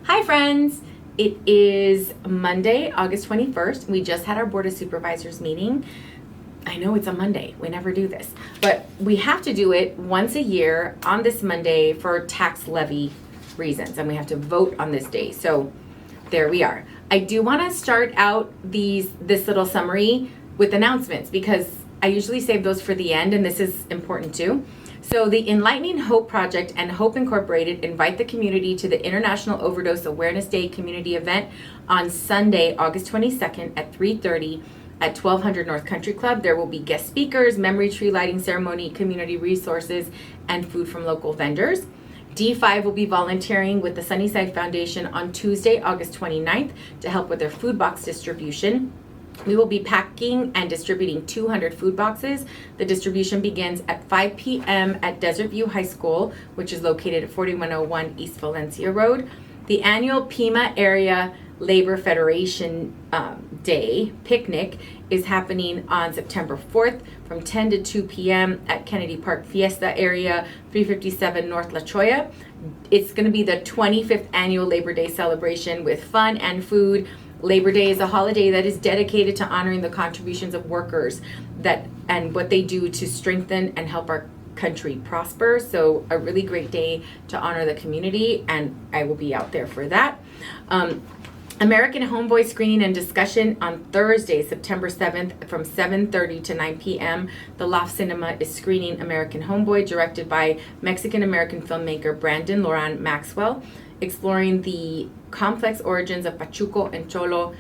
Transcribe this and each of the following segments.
Hi friends! It is Monday, August 21st. We just had our Board of Supervisors meeting. I know it's a Monday, we never do this, but we have to do it once a year on this Monday for tax levy reasons, and we have to vote on this day. So there we are. I do want to start out this little summary with announcements because I usually save those for the end, and this is important too. So the Enlightening Hope Project and Hope Incorporated invite the community to the International Overdose Awareness Day community event on Sunday, August 22nd at 3:30 at 1200 North Country Club. There will be guest speakers, memory tree lighting ceremony, community resources, and food from local vendors. D5 will be volunteering with the Sunnyside Foundation on Tuesday, August 29th to help with their food box distribution. We will be packing and distributing 200 food boxes. The distribution begins at 5 p.m. at Desert View High School, which is located at 4101 East Valencia Road. The annual Pima Area Labor Federation Day picnic is happening on September 4th from 10 to 2 p.m. at Kennedy Park Fiesta area, 357 North La Cholla. It's going to be the 25th annual Labor Day celebration with fun and food. Labor Day is a holiday that is dedicated to honoring the contributions of workers and what they do to strengthen and help our country prosper. So a really great day to honor the community, and I will be out there for that. American Homeboy screening and discussion on Thursday, September 7th from 7:30 to 9 p.m. The Loft Cinema is screening American Homeboy, directed by Mexican-American filmmaker Brandon Loran Maxwell, exploring the complex origins of Pachuco and Cholo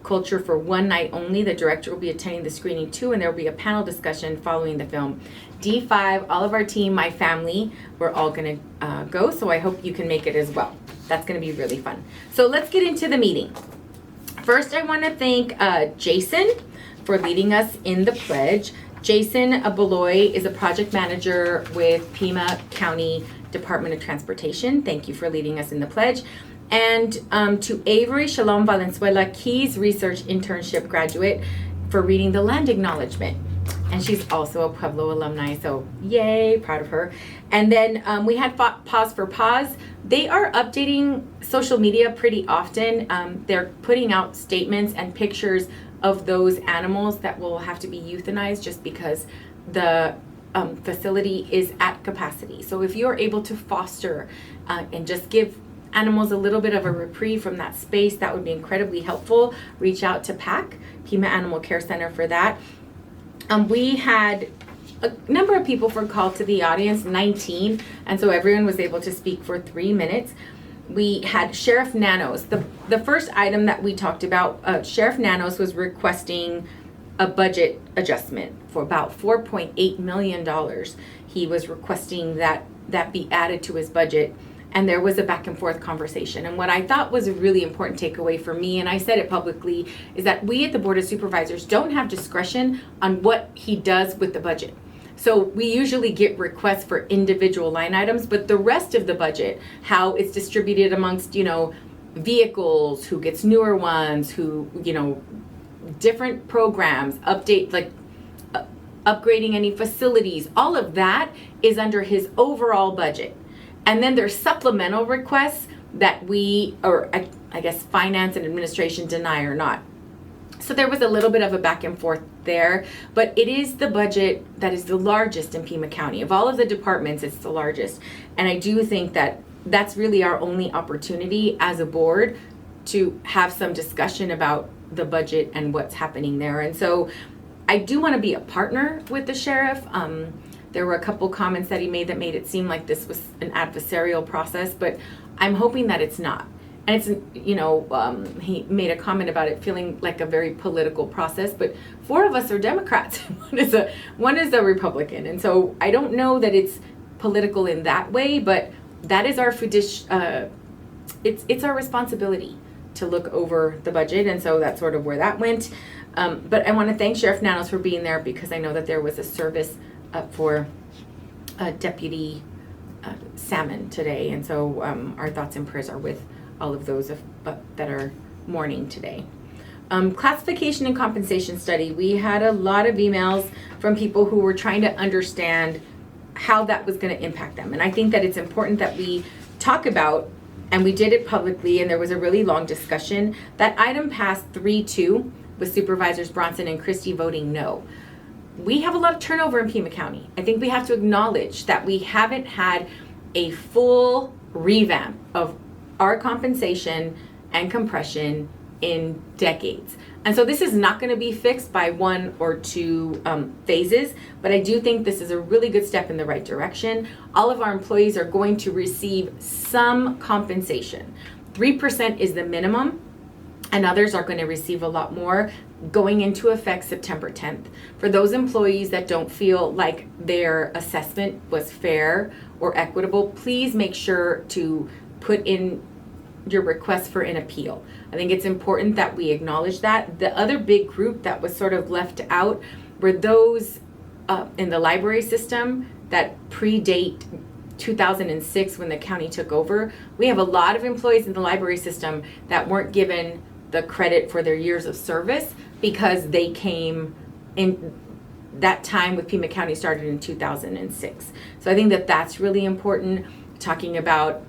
culture for one night only. The director will be attending the screening too, and there will be a panel discussion following the film. D5, all of our team, my family, we're all going to go, so I hope you can make it as well. That's going to be really fun. So let's get into the meeting. First, I want to thank Jason for leading us in the pledge. Jason Beloy is a project manager with Pima County Department of Transportation. Thank you for leading us in the pledge. And to Avery Shalom Valenzuela Keys Research Internship graduate for reading the land acknowledgement. And she's also a Pueblo alumni, so yay, proud of her. And then we had Pause for Pause. They are updating social media pretty often. They're putting out statements and pictures of those animals that will have to be euthanized just because the facility is at capacity. So if you're able to foster and just give animals a little bit of a reprieve from that space, that would be incredibly helpful. Reach out to PAC, Pima Animal Care Center, for that. We had a number of people for call to the audience, 19, and so everyone was able to speak for 3 minutes. We had Sheriff Nanos. The first item that we talked about, Sheriff Nanos was requesting a budget adjustment for about $4.8 million. He was requesting that be added to his budget, and there was a back and forth conversation. And what I thought was a really important takeaway for me, and I said it publicly, is that we at the Board of Supervisors don't have discretion on what he does with the budget. So we usually get requests for individual line items, but the rest of the budget, how it's distributed amongst, vehicles, who gets newer ones, who, different programs, update, like upgrading any facilities, all of that is under his overall budget. And then there's supplemental requests that we, or I guess finance and administration, deny or not. So there was a little bit of a back and forth there, but it is the budget that is the largest in Pima County. Of all of the departments, it's the largest. And I do think that that's really our only opportunity as a board to have some discussion about the budget and what's happening there. And so I do want to be a partner with the sheriff. There were a couple comments that he made that made it seem like this was an adversarial process, but I'm hoping that it's not. And it's, he made a comment about it feeling like a very political process, but 4 of us are Democrats. One is a Republican. And so I don't know that it's political in that way, but that is our it's our responsibility to look over the budget. And so that's sort of where that went. But I want to thank Sheriff Nanos for being there, because I know that there was a service for Deputy Salmon today. And so our thoughts and prayers are with all of those that are mourning today. Classification and compensation study. We had a lot of emails from people who were trying to understand how that was going to impact them. And I think that it's important that we talk about and we did it publicly, and there was a really long discussion. That item passed 3-2 with Supervisors Bronson and Christie voting no. We have a lot of turnover in Pima County. I think we have to acknowledge that we haven't had a full revamp of our compensation and compression in decades. And so this is not going to be fixed by 1 or 2 phases, but I do think this is a really good step in the right direction. All of our employees are going to receive some compensation. 3% is the minimum, and others are going to receive a lot more, going into effect September 10th. For those employees that don't feel like their assessment was fair or equitable, please make sure to put in your request for an appeal. I think it's important that we acknowledge that. The other big group that was sort of left out were those in the library system that predate 2006 when the county took over. We have a lot of employees in the library system that weren't given the credit for their years of service because they came in that time with Pima County started in 2006. So I think that that's really important, talking about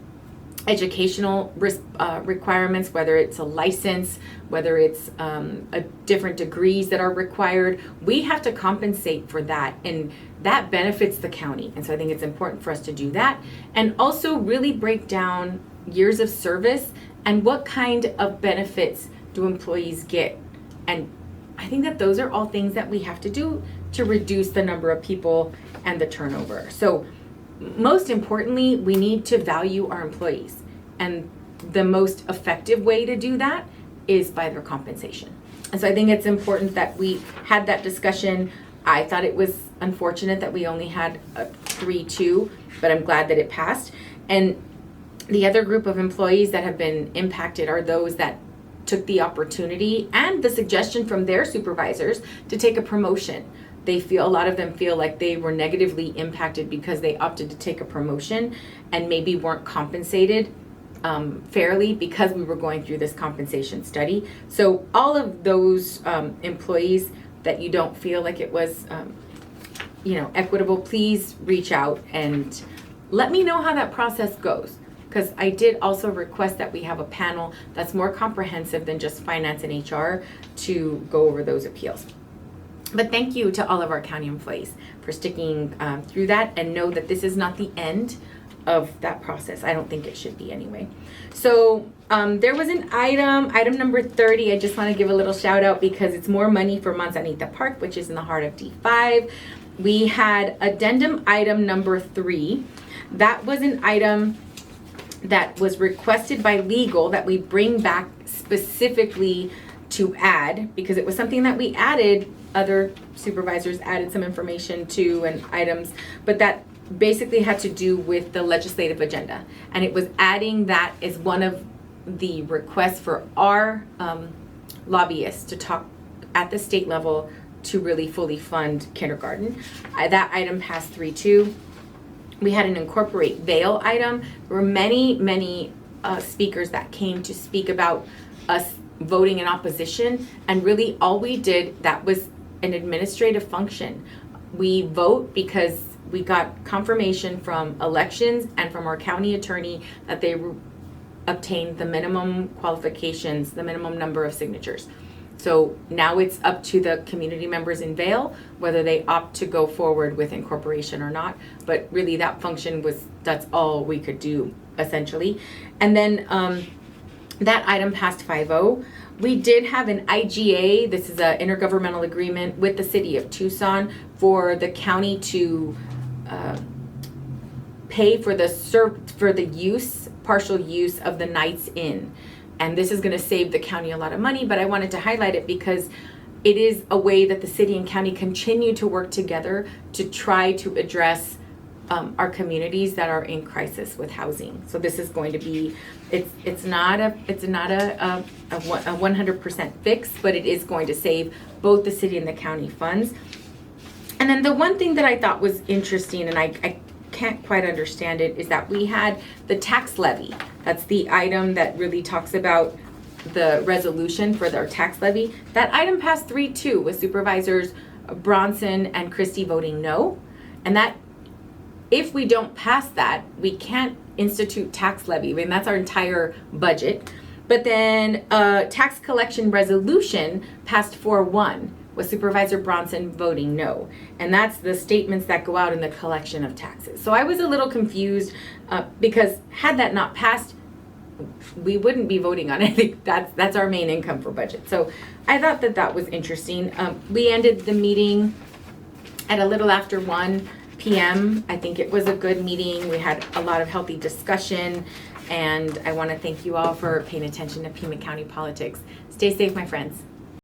educational requirements, whether it's a license, whether it's different degrees that are required. We have to compensate for that, and that benefits the county. And so I think it's important for us to do that, and also really break down years of service and what kind of benefits do employees get. And I think that those are all things that we have to do to reduce the number of people and the turnover. So most importantly, we need to value our employees, and the most effective way to do that is by their compensation. And so I think it's important that we had that discussion. I thought it was unfortunate that we only had a 3-2, but I'm glad that it passed. And the other group of employees that have been impacted are those that took the opportunity and the suggestion from their supervisors to take a promotion. They feel, a lot of them feel like they were negatively impacted because they opted to take a promotion and maybe weren't compensated fairly because we were going through this compensation study. So all of those employees that you don't feel like it was equitable, please reach out and let me know how that process goes. Because I did also request that we have a panel that's more comprehensive than just finance and HR to go over those appeals. But thank you to all of our county employees for sticking through that, and know that this is not the end of that process. I don't think it should be anyway. So there was an item number 30. I just want to give a little shout out because it's more money for Manzanita Park, which is in the heart of D5. We had addendum item number 3. That was an item that was requested by legal that we bring back specifically to add, because it was something that we added, other supervisors added some information to and items, but that basically had to do with the legislative agenda. And it was adding that as one of the requests for our lobbyists to talk at the state level to really fully fund kindergarten. That item passed 3-2. We had an incorporate Vail item. There were many speakers that came to speak about us voting in opposition, and really all we did, that was an administrative function. We vote because we got confirmation from elections and from our county attorney that they obtained the minimum qualifications, the minimum number of signatures. So now it's up to the community members in Vail whether they opt to go forward with incorporation or not. But really that function that's all we could do essentially. And then that item passed 5-0. We did have an IGA, this is an intergovernmental agreement with the city of Tucson for the county to pay for the partial use of the Nights Inn. And this is going to save the county a lot of money, but I wanted to highlight it because it is a way that the city and county continue to work together to try to address our communities that are in crisis with housing. So this is going to be, it's not a 100% fix, but it is going to save both the city and the county funds. And then the one thing that I thought was interesting, and I can't quite understand it, is that we had the tax levy. That's the item that really talks about the resolution for their tax levy. That item passed 3-2 with Supervisors Bronson and Christie voting no. And that if we don't pass that, we can't institute tax levy. I mean, that's our entire budget. But then tax collection resolution passed 4-1 with Supervisor Bronson voting no. And that's the statements that go out in the collection of taxes. So I was a little confused because had that not passed, we wouldn't be voting on it. I think that's our main income for budget. So I thought that was interesting. We ended the meeting at a little after 1 p.m. I think it was a good meeting. We had a lot of healthy discussion, and I want to thank you all for paying attention to Pima County politics. Stay safe, my friends.